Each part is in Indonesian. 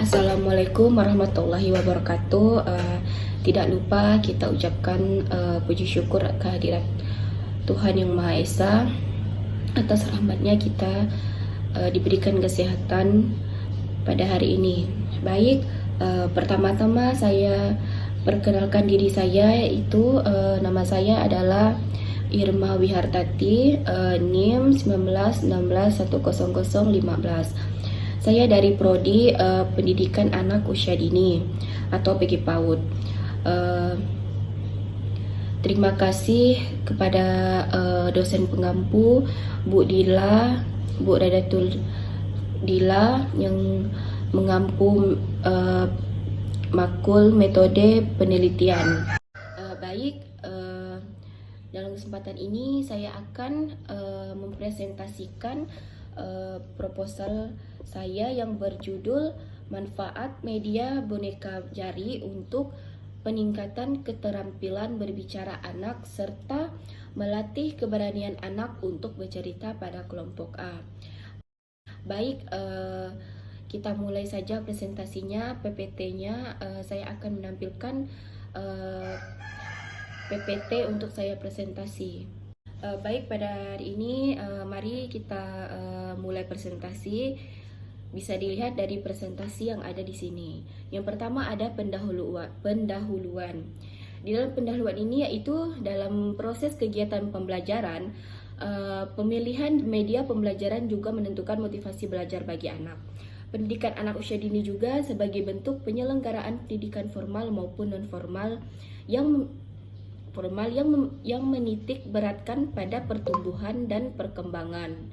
Assalamualaikum warahmatullahi wabarakatuh. Tidak lupa kita ucapkan puji syukur kehadirat Tuhan Yang Maha Esa atas rahmatnya kita diberikan kesehatan pada hari ini. Baik, pertama-tama saya perkenalkan diri saya, yaitu nama saya adalah Irma Wihartati, NIM 19161015. Saya dari Prodi Pendidikan Anak Usia Dini atau PG PAUD. Terima kasih kepada dosen pengampu Bu Dila, Bu Radatul Dila yang mengampu makul metode penelitian. Dalam kesempatan ini saya akan mempresentasikan proposal saya yang berjudul Manfaat Media Boneka Jari untuk Peningkatan Keterampilan Berbicara Anak serta Melatih Keberanian Anak untuk Bercerita pada Kelompok A. Baik, kita mulai saja presentasinya. PPT-nya saya akan menampilkan PPT untuk saya presentasi. Baik, pada hari ini mari kita mulai presentasi. Bisa dilihat dari presentasi yang ada di sini. Yang pertama ada pendahuluan. Di dalam pendahuluan ini yaitu dalam proses kegiatan pembelajaran, pemilihan media pembelajaran juga menentukan motivasi belajar bagi anak. Pendidikan anak usia dini juga sebagai bentuk penyelenggaraan pendidikan formal maupun non formal yang menitik beratkan pada pertumbuhan dan perkembangan.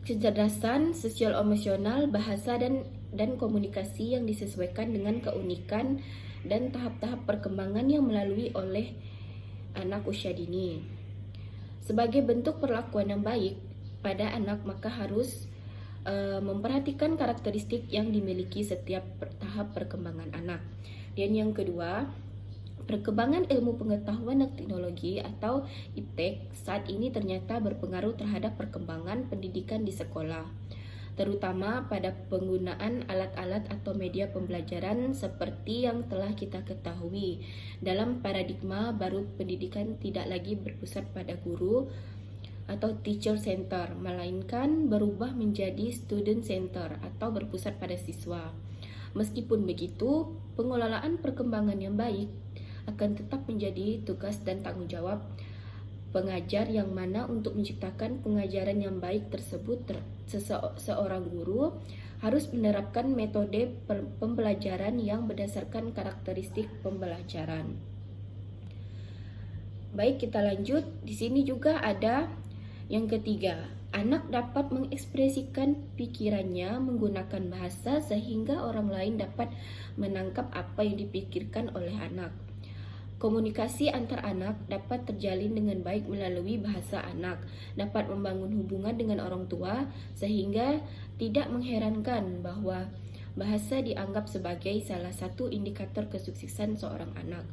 Kecerdasan sosial emosional, bahasa dan komunikasi yang disesuaikan dengan keunikan dan tahap-tahap perkembangan yang melalui oleh anak usia dini. Sebagai bentuk perlakuan yang baik pada anak, maka harus memperhatikan karakteristik yang dimiliki setiap tahap perkembangan anak. Dan yang kedua, perkembangan ilmu pengetahuan dan teknologi atau IPTEK saat ini ternyata berpengaruh terhadap perkembangan pendidikan di sekolah, terutama pada penggunaan alat-alat atau media pembelajaran seperti yang telah kita ketahui. Dalam paradigma baru, pendidikan tidak lagi berpusat pada guru atau teacher center, melainkan berubah menjadi student center atau berpusat pada siswa. Meskipun begitu, pengelolaan perkembangan yang baik akan tetap menjadi tugas dan tanggung jawab pengajar, yang mana untuk menciptakan pengajaran yang baik tersebut seorang guru harus menerapkan metode pembelajaran yang berdasarkan karakteristik pembelajaran. Baik, kita lanjut. Di sini juga ada yang ketiga, anak dapat mengekspresikan pikirannya menggunakan bahasa sehingga orang lain dapat menangkap apa yang dipikirkan oleh anak. Komunikasi antar anak dapat terjalin dengan baik melalui bahasa anak, dapat membangun hubungan dengan orang tua, sehingga tidak mengherankan bahwa bahasa dianggap sebagai salah satu indikator kesuksesan seorang anak.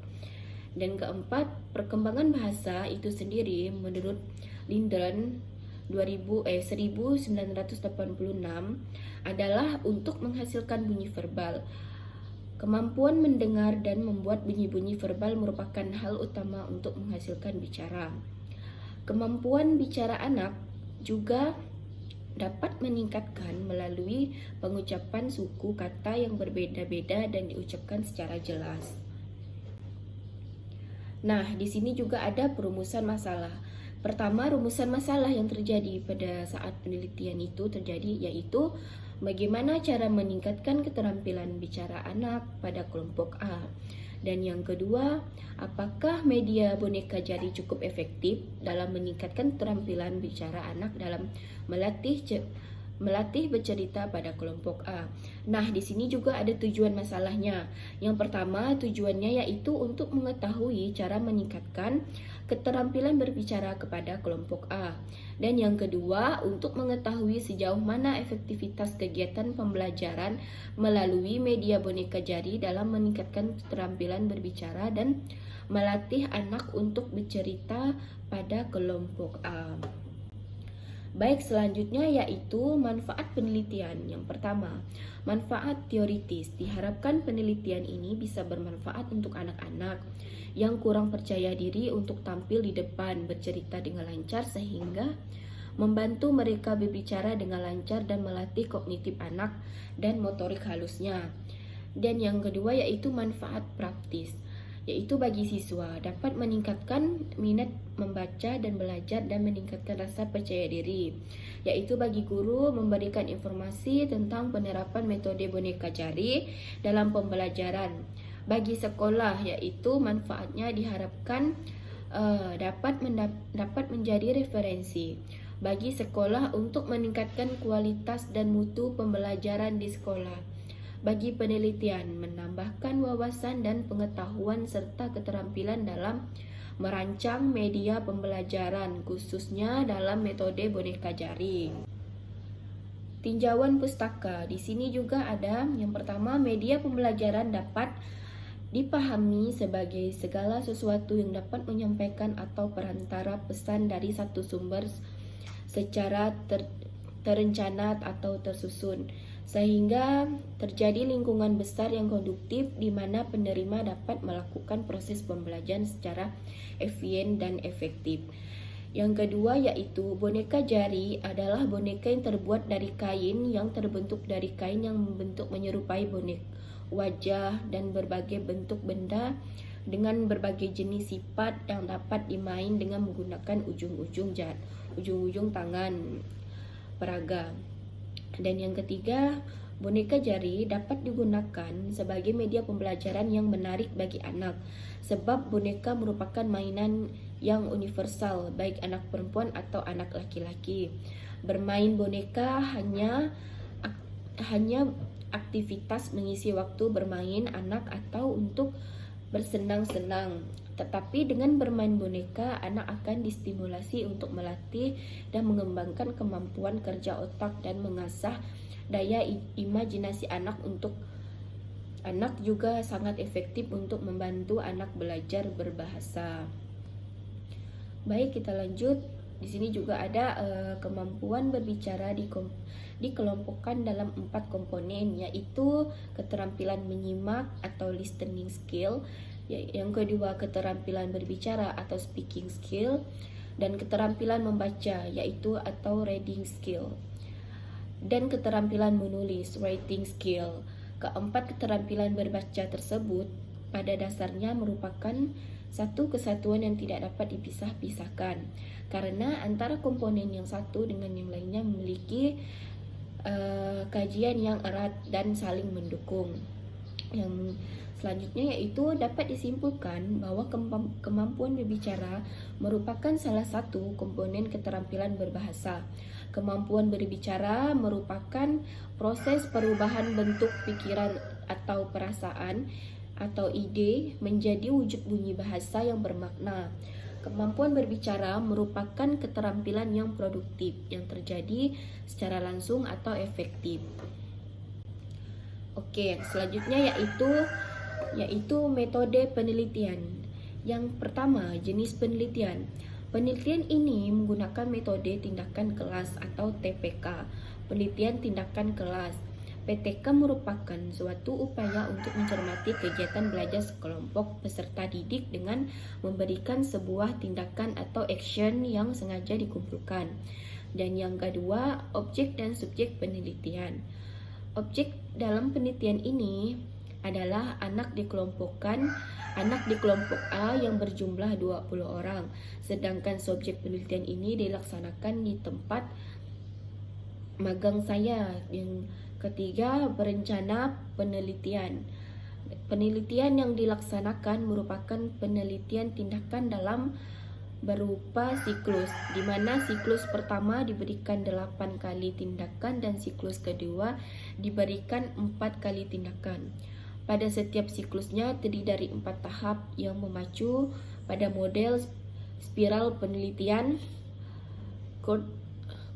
Dan keempat, perkembangan bahasa itu sendiri menurut Lindgren 1986 adalah untuk menghasilkan bunyi verbal. Kemampuan mendengar dan membuat bunyi-bunyi verbal merupakan hal utama untuk menghasilkan bicara. Kemampuan bicara anak juga dapat meningkatkan melalui pengucapan suku kata yang berbeda-beda dan diucapkan secara jelas. Nah, di sini juga ada perumusan masalah. Pertama, rumusan masalah yang terjadi pada saat penelitian itu terjadi yaitu bagaimana cara meningkatkan keterampilan bicara anak pada kelompok A. Dan yang kedua, apakah media boneka jari cukup efektif dalam meningkatkan keterampilan bicara anak dalam melatih bercerita pada kelompok A. Nah, di sini juga ada tujuan masalahnya. Yang pertama, tujuannya yaitu untuk mengetahui cara meningkatkan keterampilan berbicara kepada kelompok A. Dan yang kedua, untuk mengetahui sejauh mana efektivitas kegiatan pembelajaran melalui media boneka jari dalam meningkatkan keterampilan berbicara dan melatih anak untuk bercerita pada kelompok A. Baik, selanjutnya yaitu manfaat penelitian. Yang pertama, manfaat teoritis. Diharapkan penelitian ini bisa bermanfaat untuk anak-anak yang kurang percaya diri untuk tampil di depan bercerita dengan lancar, sehingga membantu mereka berbicara dengan lancar dan melatih kognitif anak dan motorik halusnya. Dan yang kedua yaitu manfaat praktis, yaitu bagi siswa dapat meningkatkan minat membaca dan belajar dan meningkatkan rasa percaya diri. Yaitu bagi guru memberikan informasi tentang penerapan metode boneka jari dalam pembelajaran. Bagi sekolah, yaitu manfaatnya diharapkan dapat menjadi referensi bagi sekolah untuk meningkatkan kualitas dan mutu pembelajaran di sekolah. Bagi penelitian, menambahkan wawasan dan pengetahuan serta keterampilan dalam merancang media pembelajaran, khususnya dalam metode boneka jari. Tinjauan pustaka. Di sini juga ada yang pertama, media pembelajaran dapat dipahami sebagai segala sesuatu yang dapat menyampaikan atau perantara pesan dari satu sumber secara terencana atau tersusun, sehingga terjadi lingkungan besar yang konduktif di mana penerima dapat melakukan proses pembelajaran secara efisien dan efektif. Yang kedua yaitu boneka jari adalah boneka yang terbuat dari kain yang terbentuk dari kain yang membentuk menyerupai bonek wajah dan berbagai bentuk benda dengan berbagai jenis sifat yang dapat dimain dengan menggunakan ujung-ujung tangan peraga. Dan yang ketiga, boneka jari dapat digunakan sebagai media pembelajaran yang menarik bagi anak, sebab boneka merupakan mainan yang universal baik anak perempuan atau anak laki-laki. Bermain boneka hanya aktivitas mengisi waktu bermain anak atau untuk bersenang-senang. Tetapi dengan bermain boneka, anak akan distimulasi untuk melatih dan mengembangkan kemampuan kerja otak dan mengasah daya imajinasi anak. Untuk anak juga sangat efektif untuk membantu anak belajar berbahasa. Baik, kita lanjut. Di sini juga ada kemampuan berbicara dikelompokkan dalam 4 komponen, yaitu keterampilan menyimak atau listening skill, yang kedua keterampilan berbicara atau speaking skill, dan keterampilan membaca yaitu atau reading skill, dan keterampilan menulis writing skill. Keempat keterampilan berbaca tersebut pada dasarnya merupakan satu kesatuan yang tidak dapat dipisah-pisahkan, karena antara komponen yang satu dengan yang lainnya memiliki kajian yang erat dan saling mendukung. Yang selanjutnya yaitu dapat disimpulkan bahwa kemampuan berbicara merupakan salah satu komponen keterampilan berbahasa. Kemampuan berbicara merupakan proses perubahan bentuk pikiran atau perasaan atau ide menjadi wujud bunyi bahasa yang bermakna. Kemampuan berbicara merupakan keterampilan yang produktif yang terjadi secara langsung atau efektif. Oke, selanjutnya yaitu metode penelitian. Yang pertama, jenis penelitian. Penelitian ini menggunakan metode tindakan kelas atau TPK. Penelitian tindakan kelas. PTK merupakan suatu upaya untuk mencermati kegiatan belajar sekelompok peserta didik dengan memberikan sebuah tindakan atau action yang sengaja dikumpulkan. Dan yang kedua, objek dan subjek penelitian. Objek dalam penelitian ini adalah anak di kelompok A yang berjumlah 20 orang. Sedangkan subjek penelitian ini dilaksanakan di tempat magang saya. Yang ketiga, berencana penelitian. Penelitian yang dilaksanakan merupakan penelitian tindakan dalam berupa siklus, di mana siklus pertama diberikan 8 kali tindakan dan siklus kedua diberikan 4 kali tindakan. Pada setiap siklusnya terdiri dari 4 tahap yang memacu pada model spiral penelitian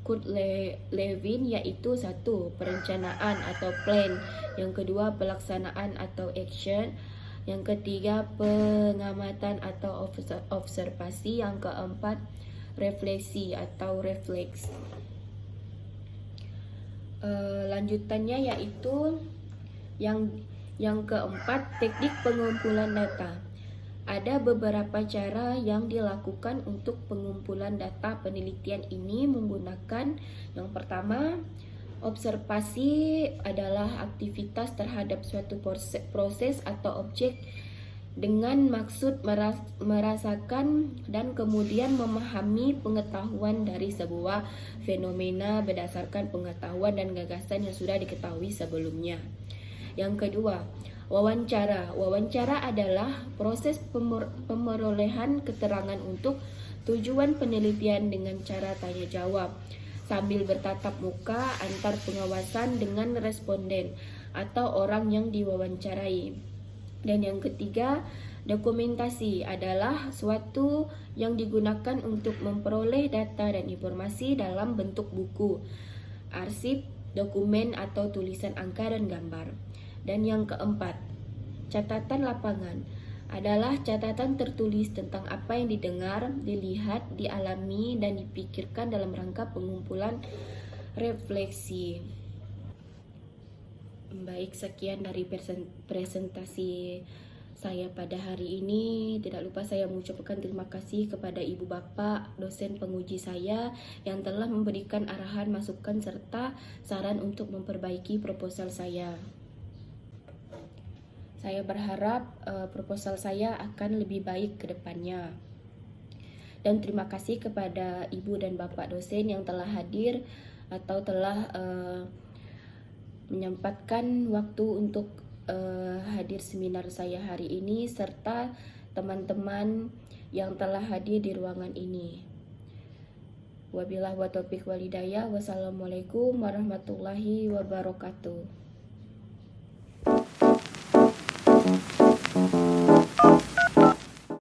Kurt-Lewin, yaitu 1. Perencanaan atau plan, yang kedua pelaksanaan atau action, yang ketiga pengamatan atau observasi, yang keempat refleksi atau refleks. Lanjutannya yaitu yang keempat, teknik pengumpulan data. Ada beberapa cara yang dilakukan untuk pengumpulan data penelitian ini menggunakan yang pertama, observasi adalah aktivitas terhadap suatu proses atau objek dengan maksud merasakan dan kemudian memahami pengetahuan dari sebuah fenomena berdasarkan pengetahuan dan gagasan yang sudah diketahui sebelumnya. Yang kedua, wawancara. Wawancara adalah proses pemerolehan keterangan untuk tujuan penelitian dengan cara tanya jawab sambil bertatap muka antar pengawasan dengan responden atau orang yang diwawancarai. Dan yang ketiga, dokumentasi adalah suatu yang digunakan untuk memperoleh data dan informasi dalam bentuk buku, arsip, dokumen atau tulisan angka dan gambar. Dan yang keempat, catatan lapangan adalah catatan tertulis tentang apa yang didengar, dilihat, dialami, dan dipikirkan dalam rangka pengumpulan refleksi. Baik, sekian dari presentasi saya pada hari ini. Tidak lupa saya mengucapkan terima kasih kepada Ibu Bapak, dosen penguji saya yang telah memberikan arahan, masukan, serta saran untuk memperbaiki proposal saya. Saya berharap proposal saya akan lebih baik ke depannya. Dan terima kasih kepada Ibu dan Bapak dosen yang telah hadir atau telah menyempatkan waktu untuk hadir seminar saya hari ini, serta teman-teman yang telah hadir di ruangan ini. Wabillahi wa taufiq wal hidayah. Wassalamualaikum warahmatullahi wabarakatuh.